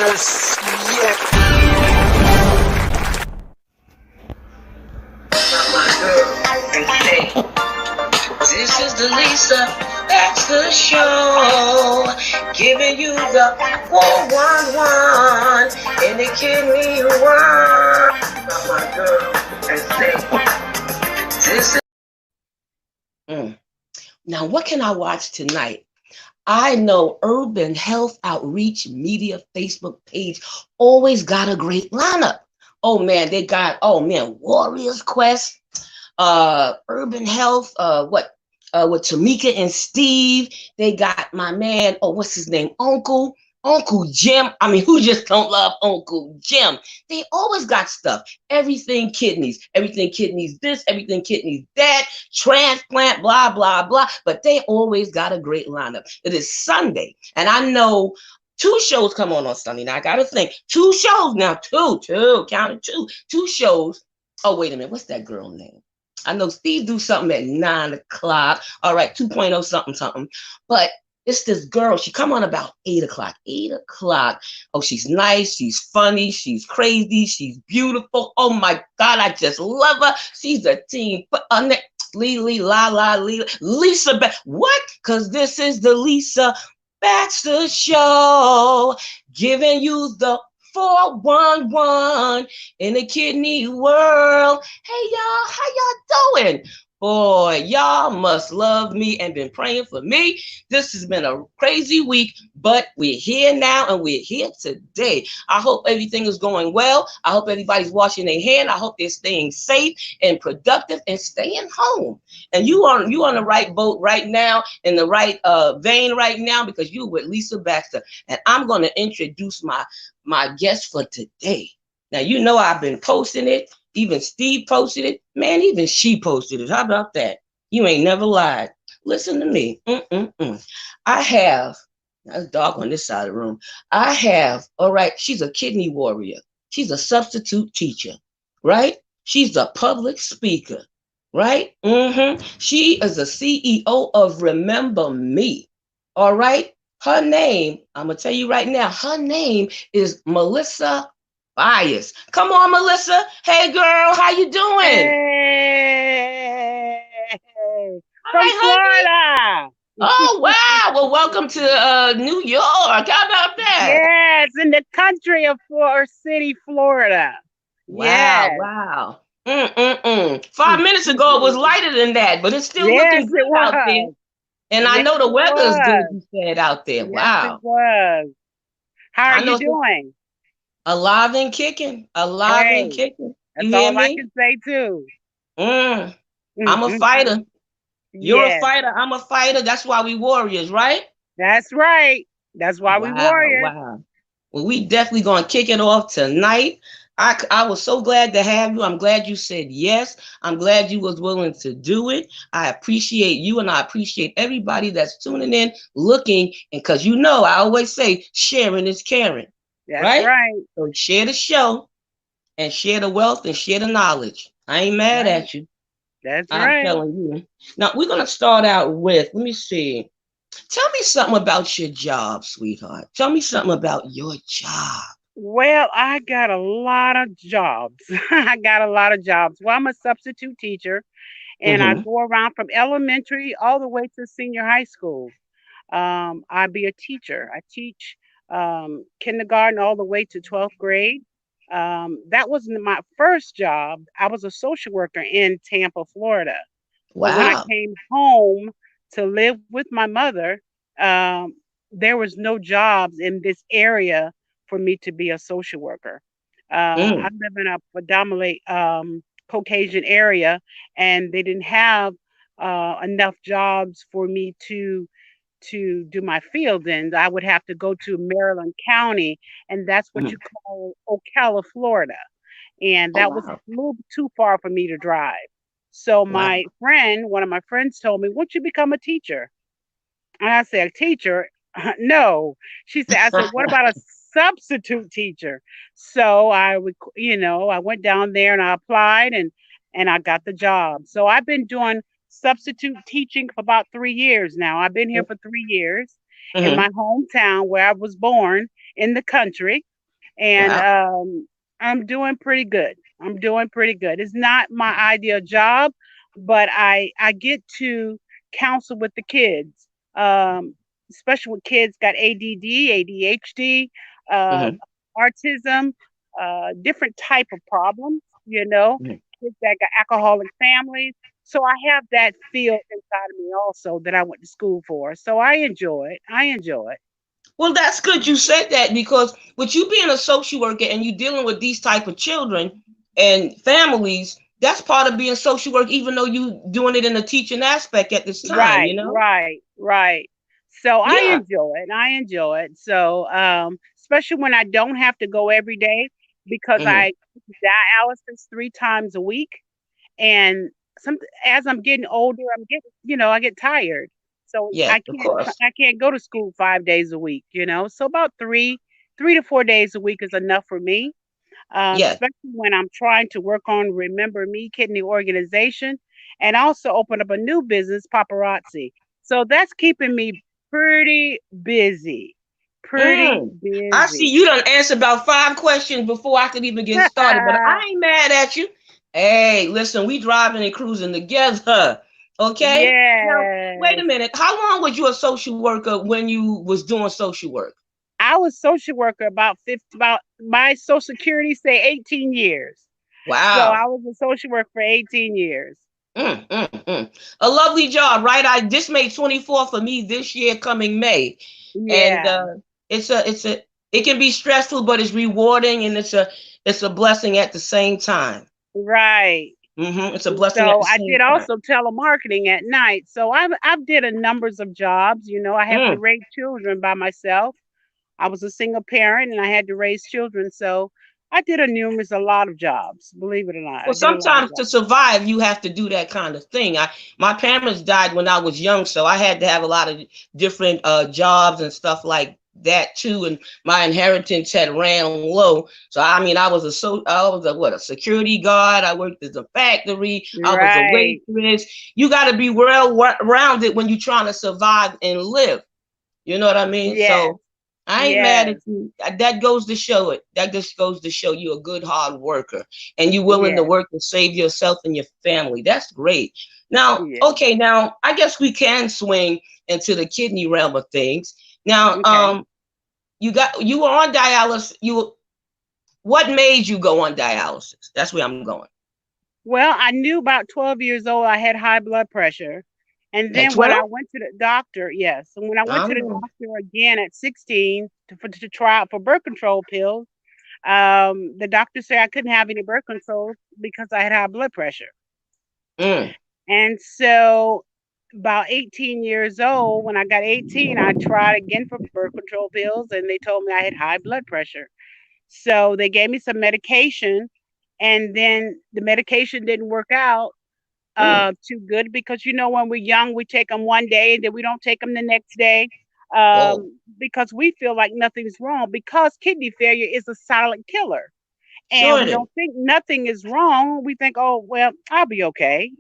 Yes, yes. My girl, and say, this is the Lisa Baxter Show, giving you the 411 in the kidney one. My girl, and say, this is. Now, what can I watch tonight? I know Urban Health Outreach Media Facebook page always got a great lineup. Oh man, they got, oh man, Warriors Quest, Urban Health, with Tamika and Steve. They got my man, oh, what's his name? Uncle Jim. I mean, who just don't love Uncle Jim? They always got stuff. Everything kidneys this, everything kidneys that, transplant, blah, blah, blah. But they always got a great lineup. It is Sunday, and I know 2 shows come on Sunday. Now I got to think. 2 shows now. Counted 2. 2 shows. Oh, wait a minute. What's that girl name? I know Steve do something at 9 o'clock. All right, 2.0 something. But it's this girl. She come on about 8 o'clock. 8 o'clock. Oh, she's nice. She's funny. She's crazy. She's beautiful. Oh, my God. I just love her. She's a teen. Lisa. What? Because this is the Lisa Baxter Show, giving you the 411 in the kidney world. Hey, y'all. How y'all doing? Boy, y'all must love me and been praying for me. This has been a crazy week, but we're here now and we're here today. I hope everything is going well. I hope everybody's washing their hands. I hope they're staying safe and productive and staying home. And you on the right boat right now, in the right vein right now, because you with Lisa Baxter. And I'm going to introduce my guest for today. Now, you know I've been posting it. Even Steve posted it. Man, even she posted it. How about that? You ain't never lied. Listen to me. I have, that's dark on this side of the room. I have, all right, she's a kidney warrior. She's a substitute teacher, right? She's a public speaker, right? She is a CEO of Remember Me, all right? Her name, I'm going to tell you right now, her name is Melissa Bias. Come on, Melissa. Hey, girl, how you doing? Hey, from Hi, Florida. oh, wow. Well, welcome to New York. How about that? Yes, in the country of Florida City, Florida. Wow, Yes. wow. 5 minutes ago, it was lighter than that, but it's still Yes, looking it good out there. was. And I Yes, know the it weather is good, was. you said, out there. Yes, it Wow. was. How are I you know it's doing? alive and kicking, alive and Hey, kicking. You that's hear all I me? can say too. Mm, Mm, I'm a mm, fighter. mm. You're a Yes, fighter. I'm a fighter. That's why we warriors, right? that's right. That's why we Wow, warriors. wow. Well, we definitely gonna kick it off tonight. I was so glad to have you. I'm glad you said yes. I'm glad you was willing to do it. I appreciate you, and I appreciate everybody that's tuning in, looking, and because you know I always say sharing is caring, That's right? right. So share the show and share the wealth and share the knowledge. I ain't mad Right. at you. That's I'm right. telling you. Now we're gonna start out with. Let me see. Tell me something about your job, sweetheart. Tell me something about your job. Well, I got a lot of jobs. I got a lot of jobs. Well, I'm a substitute teacher and I Mm-hmm. go around from elementary all the way to senior high school. I be a teacher. I teach kindergarten all the way to 12th grade. That wasn't my first job. I was a social worker in Tampa, Florida. But when I Wow. came home to live with my mother, um, there was no jobs in this area for me to be a social worker. I Mm. live in a predominantly Caucasian area, and they didn't have enough jobs for me to do my field in. I would have to go to Maryland County, and that's what you Mm. call Ocala, Florida, and Oh that was wow. a little too far for me to drive. So Wow. one of my friends told me, "Won't you become a teacher?" And I said, "A teacher? No." She said, "I said, what about a substitute teacher?" So I went down there and I applied and I got the job. So I've been doing substitute teaching for about 3 years now. I've been here for 3 years in Mm-hmm. my hometown where I was born in the country. and Wow. I'm doing pretty good. I'm doing pretty good. It's not my ideal job, but I get to counsel with the kids, especially with kids got ADD, ADHD, uh, Hmm. autism, different type of problems. You know, kids that got alcoholic families. So I have that field inside of me also that I went to school for. So I enjoy it. I enjoy it. Well, that's good you said that because with you being a social worker and you dealing with these type of children and families, that's part of being social work, even though you doing it in a teaching aspect at this time, Right, you know? right, right. So I Yeah. enjoy it. I enjoy it. So especially when I don't have to go every day because Hmm. I dialysis 3 times a week, and some as I'm getting older, I'm getting, I get tired. So Yes, of course. I can't go to school 5 days a week, So about three to 4 days a week is enough for me, Yes. especially when I'm trying to work on Remember Me Kidney Organization and also open up a new business, Paparazzi. So that's keeping me pretty busy. Pretty Mm. I see busy. you done answered about 5 questions before I could even get started, but I ain't mad at you. Hey, listen, we driving and cruising together. Okay? Now, wait a Yes. minute. How long was you a social worker when you was doing social work? I was social worker about 50, about my social security say 18 years. So I Wow. was a social worker for 18 years. A lovely job, right? I just made 24 for me this year coming May. And Yeah. it can be stressful, but it's rewarding and it's a blessing at the same time. Right. It's a blessing at So the I same did time. also telemarketing at night. So I've did a numbers of jobs. I have to Mm. raise children by myself. I was a single parent and I had to raise children. So I did a lot of jobs. Believe it or not, Well, I did a lot of sometimes to jobs. survive, you have to do that kind of thing. My parents died when I was young, so I had to have a lot of different jobs and stuff like that too. And my inheritance had ran low, so I mean, I was a security guard. I worked at a factory. I was a Right. waitress. You got to be well rounded when you're trying to survive and live. You know what I mean? Yes. So I ain't mad at Yes. you. That goes to show it. That just goes to show you a good hard worker and you willing to Yes. work to save yourself and your family. That's great. Now, Yes. okay, now I guess we can swing into the kidney realm of things. Now, Okay. you were on dialysis. What made you go on dialysis? That's where I'm going. Well, I knew about 12 years old I had high blood pressure. And At then when 12? I went to the doctor, yes, and when I went to the Um, doctor again at 16 to try out for birth control pills, the doctor said I couldn't have any birth control because I had high blood pressure. mm, And so about 18 years old, when I got 18, I tried again for birth control pills and they told me I had high blood pressure. So they gave me some medication and then the medication didn't work out mm. too good because when we're young, we take them one day and then we don't take them the next day Whoa. because we feel like nothing's wrong because kidney failure is a silent killer. And Sure we it is. don't think nothing is wrong. We think, oh, well, I'll be okay.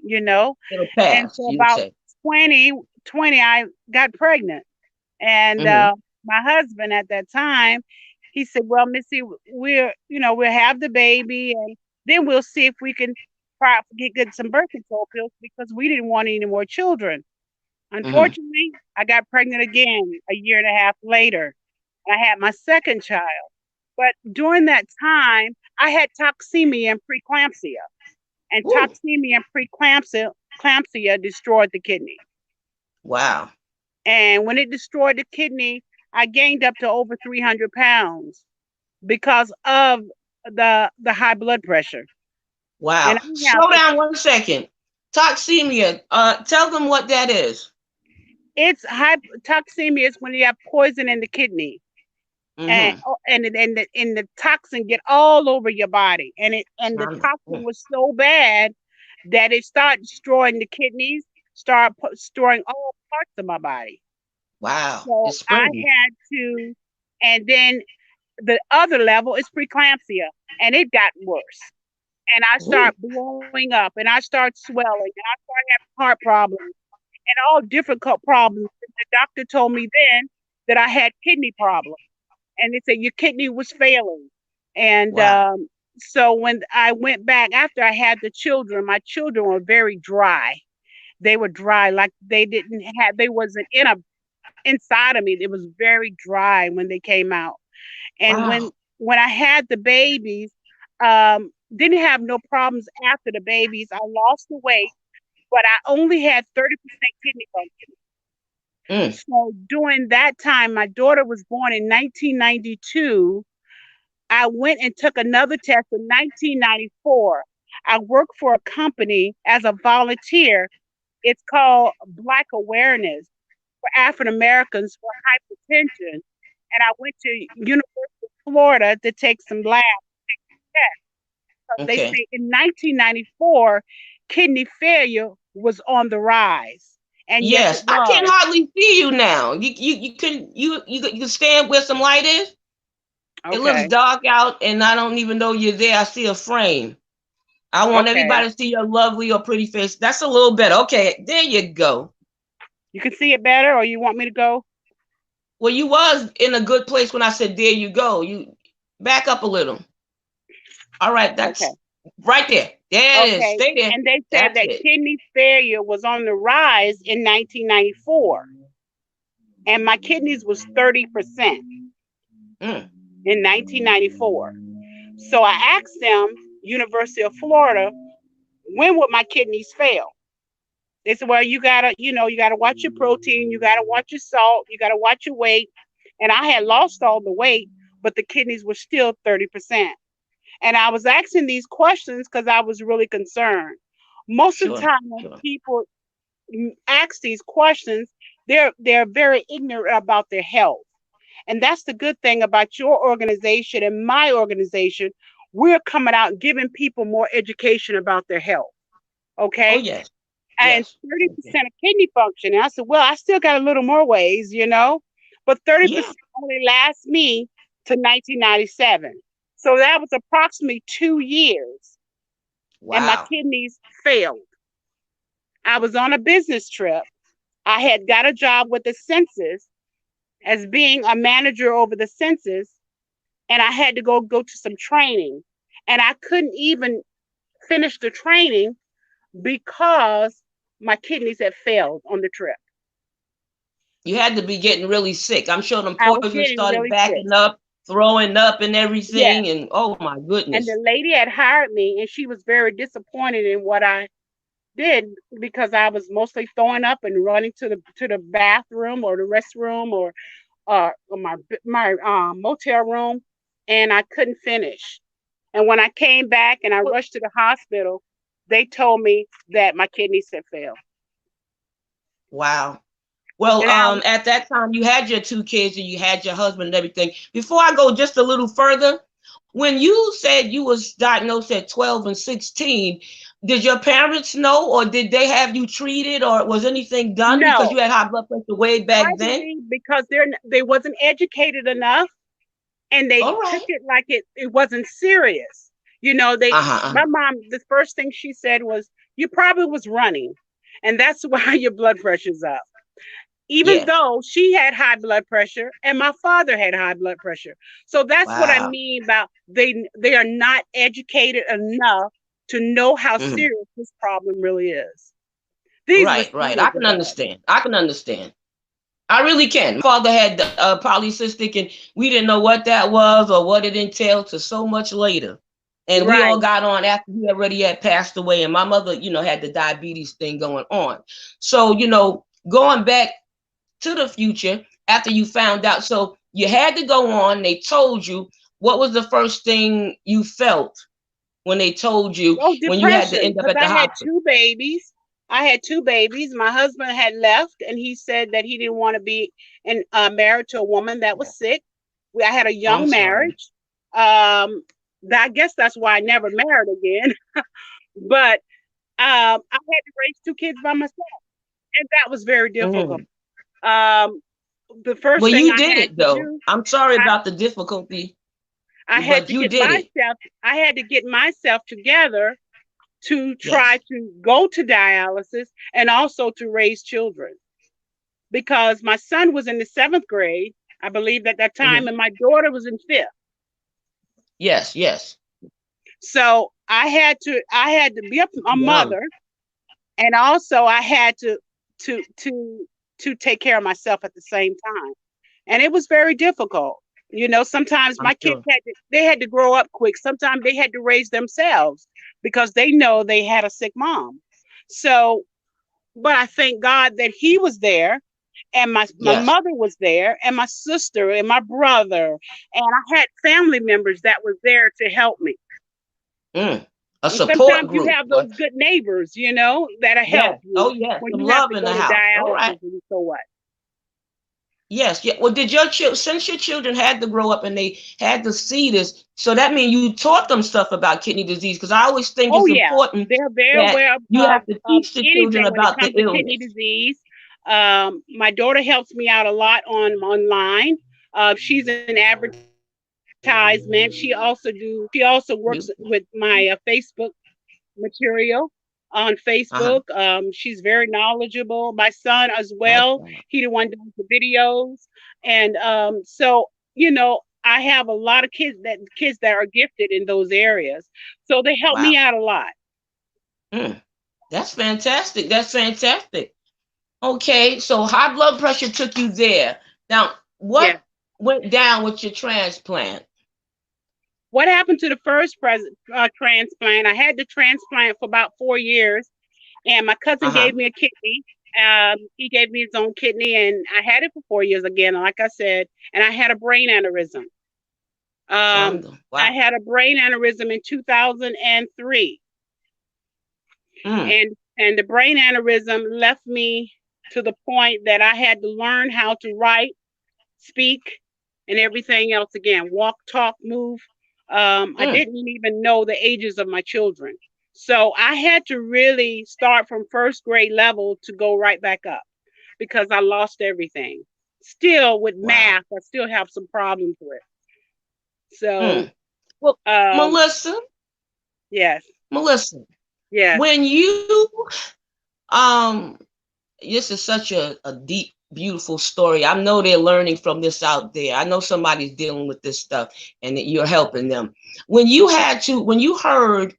It'll And pass, so you would about say. 2020, I got pregnant. And Mm-hmm. my husband at that time, he said, well, Missy, we'll have the baby and then we'll see if we can get some birth control pills because we didn't want any more children. Mm-hmm. Unfortunately, I got pregnant again a year and a half later. I had my second child. But during that time, I had toxemia and preeclampsia. And Woo. toxemia and preeclampsia destroyed the kidney. Wow. And when it destroyed the kidney, I gained up to over 300 pounds because of the high blood pressure. And Wow. I have Slow down 1 second. Toxemia. Tell them what that is. it's high toxemia is when you have poison in the kidney. And Mm-hmm. the toxin get all over your body, and the toxin was so bad that it started destroying the kidneys, destroying all parts of my body. Wow. So It's I spreading. had to, and then the other level is preeclampsia, and it got worse. And I Ooh. start blowing up, and I start swelling, and I start having heart problems, and all different problems. The doctor told me then that I had kidney problems, and they said your kidney was failing. And Wow. so when I went back after I had the children, my children were very dry. They were dry, like they didn't have, they wasn't in a inside of me. It was very dry when they came out. And Wow. when I had the babies, didn't have no problems after the babies. I lost the weight, but I only had 30% kidney function. Mm. So during that time, my daughter was born in 1992. I went and took another test in 1994. I worked for a company as a volunteer. It's called Black Awareness for African Americans for hypertension. And I went to University of Florida to take some lab tests. They Okay. say in 1994, kidney failure was on the rise. And yes, it Yes, I can was. hardly see you now. You can stand where some light is. It looks Okay. dark out, and I don't even know you're there. I see a frame. I want Okay. everybody to see your lovely or pretty face. That's a little better. Okay, there you go. You can see it better, or you want me to go? Well, you was in a good place when I said there you go. You back up a little. All right, Okay. that's right there. There it is. Okay. Stay there. And they said That's that it. kidney failure was on the rise in 1994, and my kidneys was 30% Mm. in 1994. So I asked them, University of Florida, when would my kidneys fail? They said, well, you gotta watch your protein, you gotta watch your salt, you gotta watch your weight. And I had lost all the weight, but the kidneys were still 30%. And I was asking these questions because I was really concerned. Most of the Sure. time when Sure. people ask these questions, they're very ignorant about their health. And that's the good thing about your organization and my organization. We're coming out and giving people more education about their health. Oh Okay. yes. And Yes. Okay. 30% of kidney function. And I said, well, I still got a little more ways. But Yeah. 30% only lasts me to 1997. So that was approximately 2 years. And my Wow. kidneys failed. I was on a business trip. I had got a job with the census as being a manager over the census, and I had to go to some training. And I couldn't even finish the training because my kidneys had failed on the trip. You had to be getting really sick. I'm sure them I was poisons getting started really sick. backing up, throwing up and Yes. everything. And oh my And goodness. the lady had hired me, and she was very disappointed in what I did because I was mostly throwing up and running to the bathroom or the restroom or my motel room, and I couldn't finish. And when I came back and I rushed to the hospital, they told me that my kidneys had failed. Wow. Well, And I at that time you had your two kids and you had your husband and everything. Before I go just a little further, when you said you was diagnosed at 12 and 16, did your parents know or did they have you treated or was anything done because no, you had high blood pressure way back I then? believe because they wasn't educated enough, and they All took right. it like it wasn't serious. They Uh-huh. Uh-huh. my mom, the first thing she said was, you probably was running, and that's why your blood pressure's up. Even Yeah. though she had high blood pressure and my father had high blood pressure. So that's what I Wow. mean about they are not educated enough to know how Mhm. serious this problem really is. These were Right, right. I serious can about. understand. I can understand. I really can. My father had polycystic, and we didn't know what that was or what it entailed to so much later. And we all Right. got on after he already had passed away, and my mother, had the diabetes thing going on. So, going back to the future after you found out, so you had to go on. They told you what was the first thing you felt when they told you Oh, when you had to depression, end up because at the I had hospital? two babies. I had two babies. My husband had left, and he said that he didn't want to be married to a woman that was sick. I had a Oh, I'm young sorry. marriage. I guess that's why I never married again. But I had to raise two kids by myself, and that was very difficult. Mhm. Um, the first Well, thing you I did had it to though. do, I'm sorry I, about the difficulty, I had but to you get did it. myself. I had to get myself together to try Yes. to go to dialysis and also to raise children because my son was in the seventh grade, I believe, at that time, Mhm. and my daughter was in fifth. Yes, yes. So I had to be a Young. mother, and also I had to to to take care of myself at the same time. And it was very difficult. Sometimes I'm my kids sure. had to grow up quick. Sometimes they had to raise themselves because they know they had a sick mom. So, but I thank God that he was there, and my Yes. mother was there, and my sister and my brother, and I had family members that was there to help me. Mm. A And support sometimes you group. have those good neighbors, that'll help Yes. you Oh, yes. when Some you have love to in go the to house. All right. dialysis and so what. Yes. Yeah. Well, did your children, since your children had to grow up and they had to see this, so that means you taught them stuff about kidney disease? Because I always think Oh it's yeah, important they're that aware you have to of teach the children anything when it about the comes to kidney illness. disease. My daughter helps me out a lot online. She's an advertisement. She also works with my Facebook material on Facebook. Uh-huh. She's very knowledgeable. My son as That's well. right. He the one does the videos, and so I have a lot of kids that are gifted in those areas. So they help Wow. me out a lot. Mm. That's fantastic. That's fantastic. Okay, so high blood pressure took you there. Now, Yeah. what went down with your transplant? What happened to the first transplant? I had the transplant for about 4 years, and my cousin Uh-huh. gave me a kidney. He gave me his own kidney, and I had it for 4 years again, like I said, and I had a brain aneurysm. Wonderful. I Wow. had a brain aneurysm in 2003, Mm. and the brain aneurysm left me to the point that I had to learn how to write, speak, and everything else again. Walk, talk, move. I Mm. didn't even know the ages of my children. So I had to really start from first grade level to go right back up because I lost everything. Still with Wow. math, I still have some problems with. So, Mm. Well, um, Melissa, yes, Melissa, yes. when you um this is such a deep, beautiful story. I know they're learning from this out there. I know somebody's dealing with this stuff and that you're helping them. When you heard,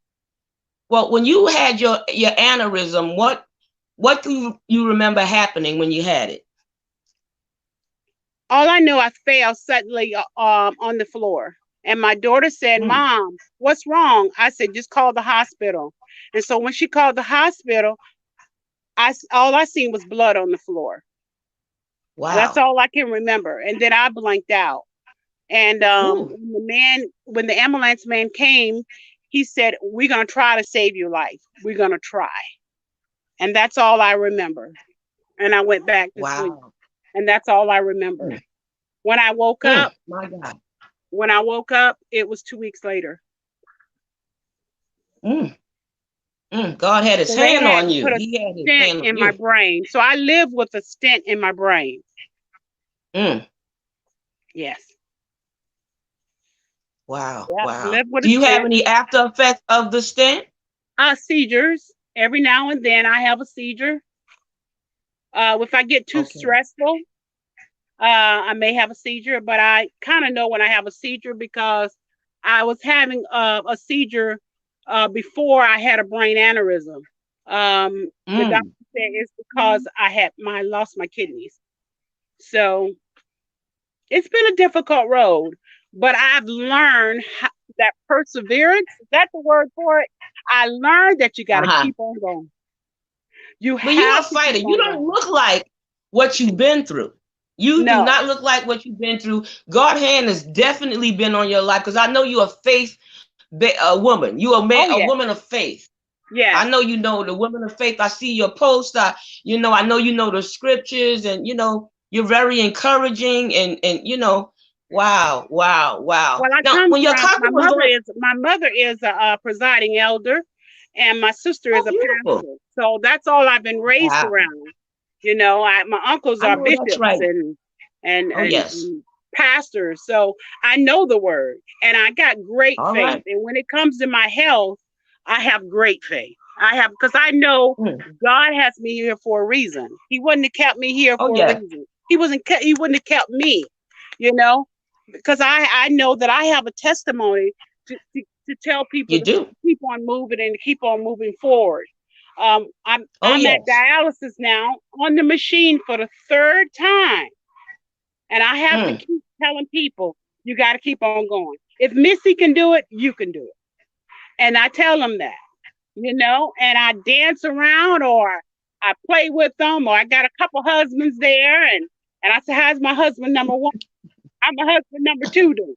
well, when you had your aneurysm, what do you remember happening when you had it? All I know, I fell suddenly on the floor. And my daughter said, Mm. "Mom, what's wrong?" I said, "Just call the hospital." And so when she called the hospital, all I seen was blood on the floor. That's Wow. all I can remember. And then I blanked out. And Ooh. when the ambulance man came, he said, "We're gonna try to save your life. We're gonna try." And that's all I remember. And I went back to sleep. Wow. And that's all I remember. Mm. When I woke Mm. up, My God. it was 2 weeks later. Mm. Mm. God had his So they hand had on to you. put a He had his stent hand on in my you. brain. So I live with a stent in my brain. Mm. Yes. Wow. Yep. Wow. Live with Do a you have stent. any after effects of the stent? Seizures. Every now and then I have a seizure. If I get too Okay. stressful, I may have a seizure, but I kind of know when I have a seizure because I was having a seizure before I had a brain aneurysm. The doctor Mm. said it's because I lost my kidneys. So it's been a difficult road, but I've learned that perseverance, is that the word for it? I learned that you got to Uh-huh. keep on going. You But you're a have to fighter. keep You on don't going. look like what you've been through. You do No. not look like what you've been through. God hand has definitely been on your life because I know you're a woman. You a man, Oh, a yes. woman of faith. I Yes. know you know the woman of faith. I see your post. I know you know the scriptures, and you're very encouraging, and wow, wow, wow. Well, I Now, come when your from cousin was going, my mother is a presiding elder, and my sister is oh, a beautiful. pastor. So that's all I've been raised Wow, around. My uncles I are know that's bishops right. and Oh, and, yes. and pastors. So I know the word, and I got great All faith. right. And when it comes to my health, I have great faith. I have because I know Mm. God has me here for a reason. He wouldn't have kept me here Oh, for a yes. reason. He wouldn't have kept me. You know, because I know that I have a testimony to tell people You to do. keep on moving and to keep on moving forward. Oh I'm at yes. dialysis now on the machine for the third time, and I have to Mm. keep telling people you got to keep on going. If Missy can do it, you can do it, and I tell them that, and I dance around or I play with them, or I got a couple husbands there, and I say, "How's my husband number one? I'm a husband number two, dude."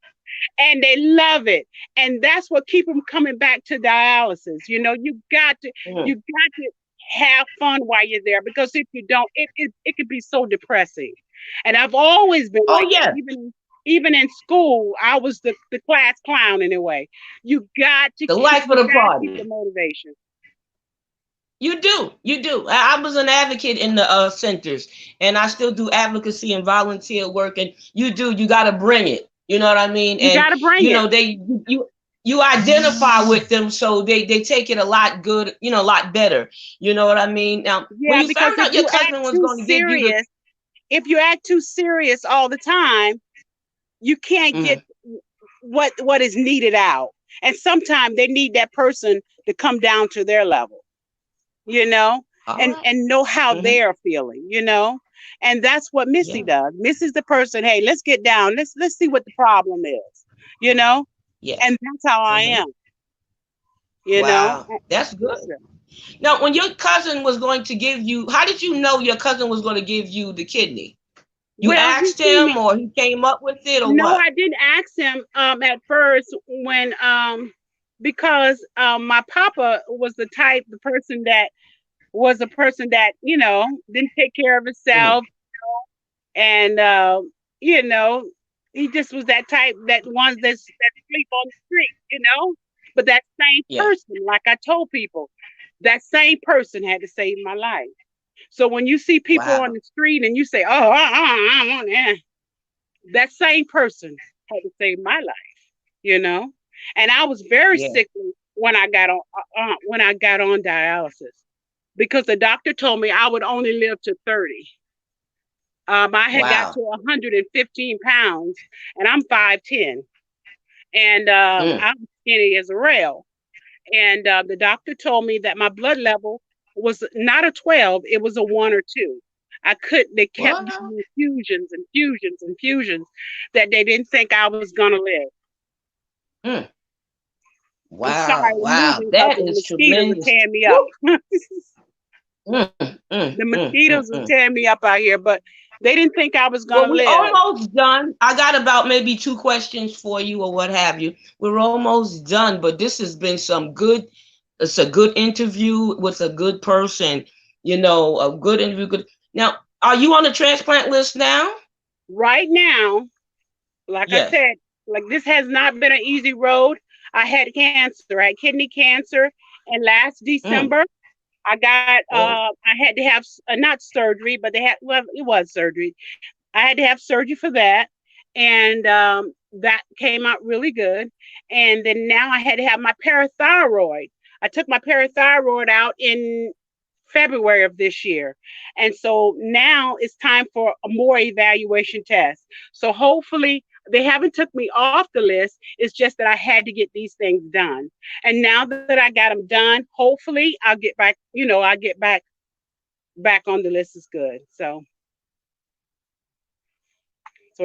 And they love it, and that's what keep them coming back to dialysis. You Mm. got to have fun while you're there, because if you don't, it could be so depressing. And I've always been Oh like that. yeah. Even in school, I was the class clown in a way. The life of You the got to keep the party. motivation. You do. You do. I was an advocate in the centers, and I still do advocacy and volunteer work. And you do. You got to bring it. You know what I mean? You And got to bring it. you identify with them, so they take it a lot good. A lot better. You know what I mean? Now, when Yeah, you because found out your cousin was going to give you the if you act too serious all the time, you can't mm, get what is needed out. And sometimes they need that person to come down to their level, you know, all right. and know how Mm-hmm. they're feeling. And that's what Missy Yeah. does. Missy's the person, hey, let's get down. Let's see what the problem is, you know? Yeah. And that's how I Mm-hmm. am, you know? Wow. That's good. Yeah. Now, when your cousin was going to give you, how did you know your cousin was going to give you the kidney? You Well, he asked see me. him, or he came up with it, or No, what? I didn't ask him at first when because my papa was the person that was a person that didn't take care of Mm, himself, and you know he just was that type, that ones that sleep on the street, but that same yeah. person, like I told people, that same person had to save my life. So when you see people on Wow. the street and you say, oh, I want that, that same person had to save my life. And I was very Yeah. sickly when I got on dialysis, because the doctor told me I would only live to 30. I had got Wow. to 115 pounds, and I'm 5'10", and Mm. I'm skinny as a rail. And the doctor told me that my blood level was not a 12; it was a 1 or 2. I could. They kept What? giving me infusions, infusions, infusions, that they didn't think I was gonna live. Mm. I'm sorry, Wow. I'm Wow. moving because That the is mosquitoes are tremendous. tearing me up. Woo. Mm, mm, The mm, mm, mosquitoes are mm. tearing me up out here, but they didn't think I was Well, gonna we're live. almost done. I got about maybe two questions for you, or what have you. We're almost done, but this has been some good. It's a good interview with a good person. A good interview. Good. Now, are you on the transplant list now? Right now, like I Yes. said, like, this has not been an easy road. I had cancer. I had kidney cancer, and last Mm. December Oh. I had to have not surgery, but it was surgery. I had to have surgery for that, and that came out really good. And then now I had to have my parathyroid. I took my parathyroid out in February of this year. And so now it's time for a more evaluation test. So hopefully they haven't took me off the list. It's just that I had to get these things done. And now that I got them done, hopefully I'll get back, I'll get back on the list is good. So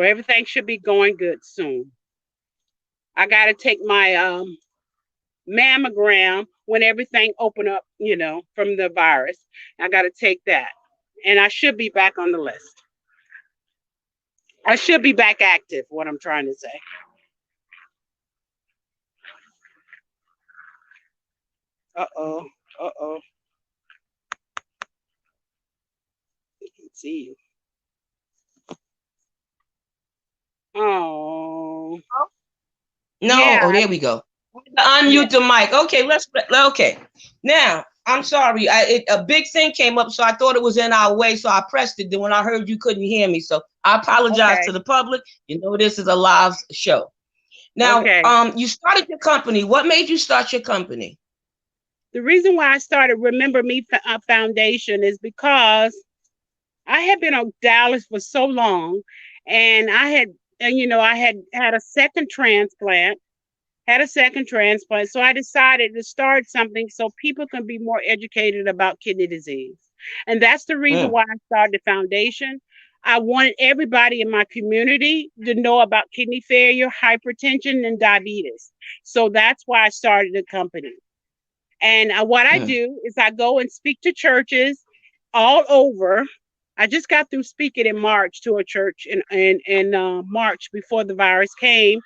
everything should be going good soon. I got to take my mammogram when everything open up, from the virus. I got to take that. And I should be back on the list. I should be back active, what I'm trying to say. Uh-oh. Uh-oh. Let's see. Oh. No. Yeah, Oh, there we go. yeah. Unmute the mic. Okay, let's. Okay. Now, I'm sorry. A big thing came up, so I thought it was in our way, so I pressed it. Then when I heard you couldn't hear me, so I apologize to Okay. the public. This is a live show. Now, Okay. you started your company. What made you start your company? The reason why I started Remember Me Foundation is because I had been on Dallas for so long, and I had had a second transplant, had a second transplant. So I decided to start something so people can be more educated about kidney disease. And that's the reason Mm, why I started the foundation. I wanted everybody in my community to know about kidney failure, hypertension, and diabetes. So that's why I started the company. And what I mm. do is I go and speak to churches all over. I just got through speaking in March to a church in March before the virus came,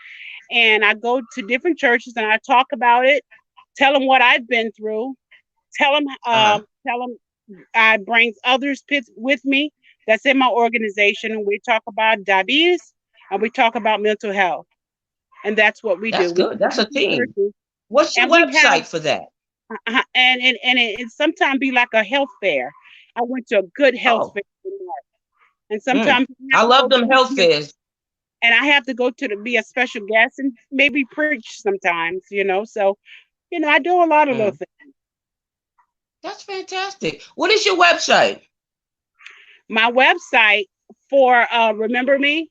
and I go to different churches and I talk about it, tell them what I've been through, Uh-huh. tell them I bring others with me that's in my organization, and we talk about diabetes and we talk about mental health, and that's what we That's do. We good. go to That's a different team. churches, What's your and we have website for that? and it sometimes be like a health fair. I went to a good health Oh, fair in March, and mm. sometimes I have I to love go them speak health fairs. and I have to go to be a special guest and maybe preach sometimes, you know. So, I do a lot of little Mm. things. That's fantastic. What is your website? My website for Remember Me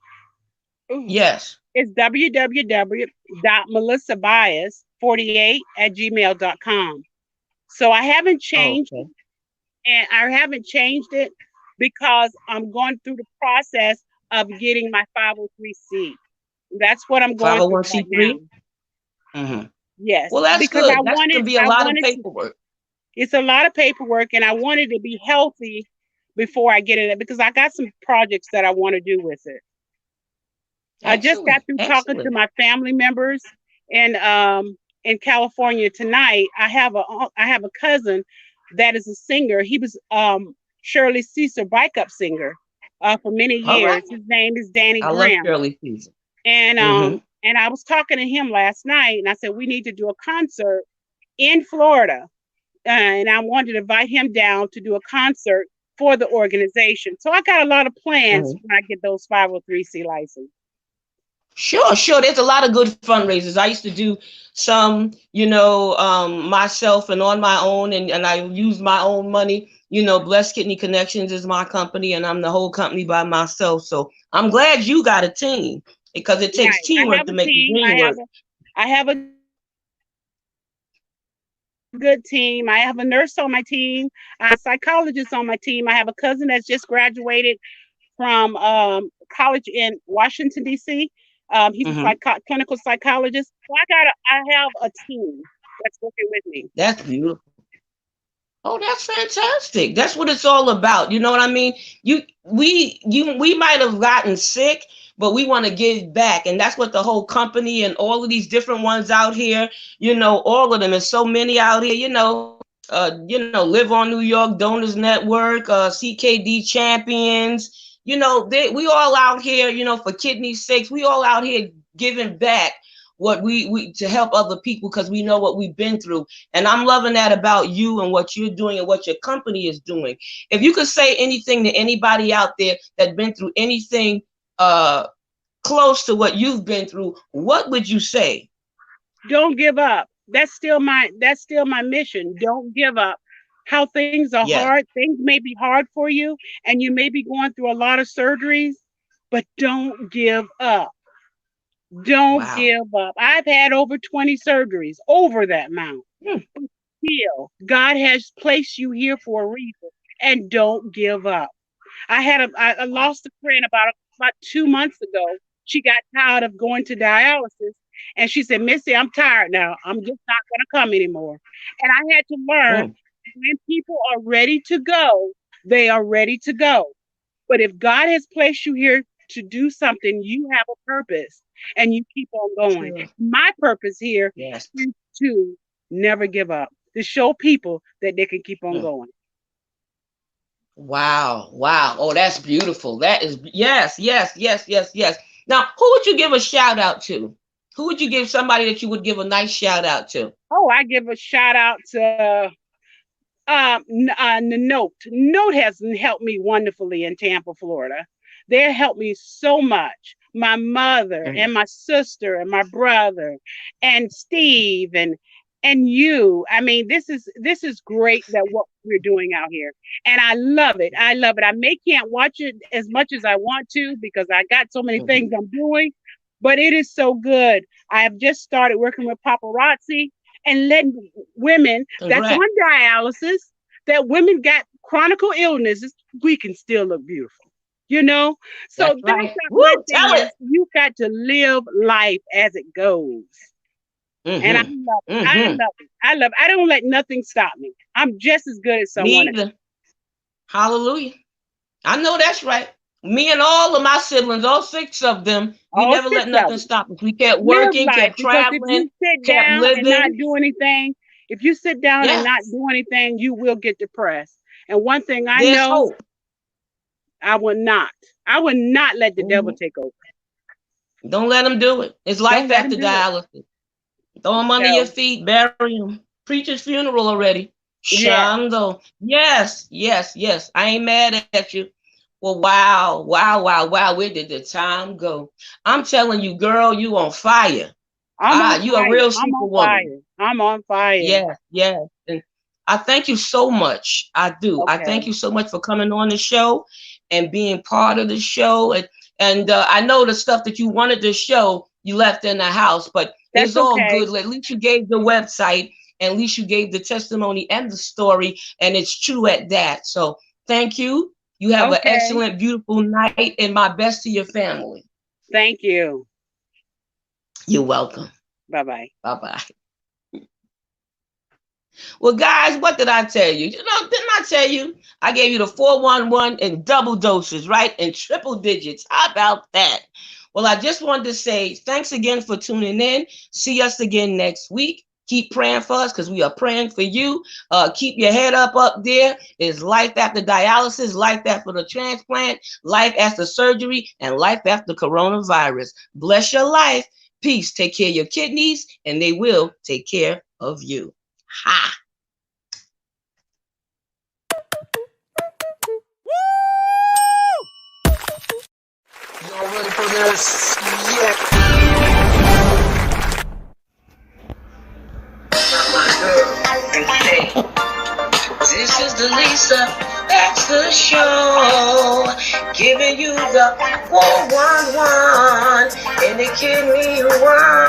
Yes. is www.melissabias48@gmail.com. So I haven't Oh, changed okay. and I haven't changed it because I'm going through the process of getting my 503c. That's what I'm going through right now. 501c3? Mm-hmm. Yes, Well, that's because good. That's going to be a I lot of wanted to. paperwork. It's a lot of paperwork, and I wanted to be healthy before I get in it because I got some projects that I want to do with it. I just got Excellent. through talking to Excellent. my family members in in California tonight. I have a cousin that is a singer. He was Shirley Caesar backup singer for many All right. years. His name is Danny I love Graham. Shirley Caesar. And Mm-hmm. I was talking to him last night and I said we need to do a concert in Florida. And I wanted to invite him down to do a concert for the organization. So I got a lot of plans Mm-hmm. when I get those 503c license. Sure, sure. There's a lot of good fundraisers. I used to do some, myself and on my own, and I use my own money. Blessed Kidney Connections is my company, and I'm the whole company by myself. So I'm glad you got a team because it takes Right. I teamwork have to a make the team. dream work. I have a good team. I have a nurse on my team, a psychologist on my team. I have a cousin that's just graduated from college in Washington D.C. He's a clinical Hmm. psychologist. So I have a team that's working with me. That's beautiful. Oh, that's fantastic. That's what it's all about. You know what I mean? We might have gotten sick, but we want to give back. And that's what the whole company and all of these different ones out here, all of them. There's so many out here, Live on New York, Donors Network, CKD Champions, we all out here, for kidney sakes, we all out here giving back what we to help other people because we know what we've been through. And I'm loving that about you and what you're doing and what your company is doing. If you could say anything to anybody out there that's been through anything uh close to what you've been through, what would you say? Don't give up. That's still my mission. Don't give up. How things are Yes. hard. Things may be hard for you and you may be going through a lot of surgeries, but don't give up. Don't Wow. give up. I've had over 20 surgeries, over that amount. Hmm. Still, God has placed you here for a reason, and don't give up. I Wow. lost a friend about 2 months ago. She got tired of going to dialysis, and she said, "Missy, I'm tired now. I'm just not going to come anymore." And I had to learn Hmm. when people are ready to go, they are ready to go. But if God has placed you here to do something, you have a purpose, and you keep on going. Sure. My purpose here Yes. is to never give up, to show people that they can keep on Hmm. going. Wow. Wow. Oh, that's beautiful. That is, yes, yes, yes, yes, yes. Now, who would you give a shout out to? Who would you give somebody that you would give a nice shout out to? Oh, I give a shout out to Note. Note has helped me wonderfully in Tampa, Florida. They helped me so much. My mother Mm. and my sister and my brother and Steve and you. I mean, this is great that what we're doing out here, and I love it. I love it. I may can't watch it as much as I want to because I got so many Mhm. things I'm doing, but it is so good. I have just started working with paparazzi and letting women that's on Congrats. dialysis, that women got chronic illnesses, we can still look beautiful. You know? So That's that's right. Woo, my thing tell is it. you got to live life as it goes. And I Mm-hmm. love it. I Mm-hmm. love it. I love it. I don't let nothing stop me. I'm just as good as Me someone else. either. Hallelujah. I know that's right. Me and all of my siblings, all six of them, we All never six let of nothing them. stop us. We kept Live working, life kept because if traveling, you sit kept down and not living. do anything, if you sit down and Yes, not do anything, you will get depressed. And one thing I there's know, hope. I will not. I will not let the devil Mhm. take over. Don't let them do it. It's Don't life let him after do it. dialysis. Throw them under your So, feet, bury them. Preacher's funeral already. yeah, Shando. Yes, yes, yes. I ain't mad at you. Well, wow, wow, wow, wow. Where did the time go? I'm telling you, girl, you on fire. I'm on You a fire. real I'm on superwoman. fire. I'm on fire. Yes, yes. And I thank you so much. I do. I thank Okay. you so much for coming on the show and being part of the show. And I know the stuff that you wanted to show you left in the house, but That's it's all okay. good. At least you gave the website, and at least you gave the testimony and the story, and it's true at that. So thank you. You have an Okay. excellent, beautiful night, and my best to your family. Thank you. You're welcome. Bye bye. Bye bye. Well, guys, what did I tell you? Didn't I tell you? I gave you the 411 in double doses, right? In triple digits. How about that? Well, I just wanted to say thanks again for tuning in. See us again next week. Keep praying for us because we are praying for you. Keep your head up there. It's life after dialysis, life after the transplant, life after surgery, and life after coronavirus. Bless your life. Peace. Take care of your kidneys, and they will take care of you. Ha! Y'all ready for this? Yeah. Hey, this is the Lisa Baxter Show, giving you the 411 and the kidney one.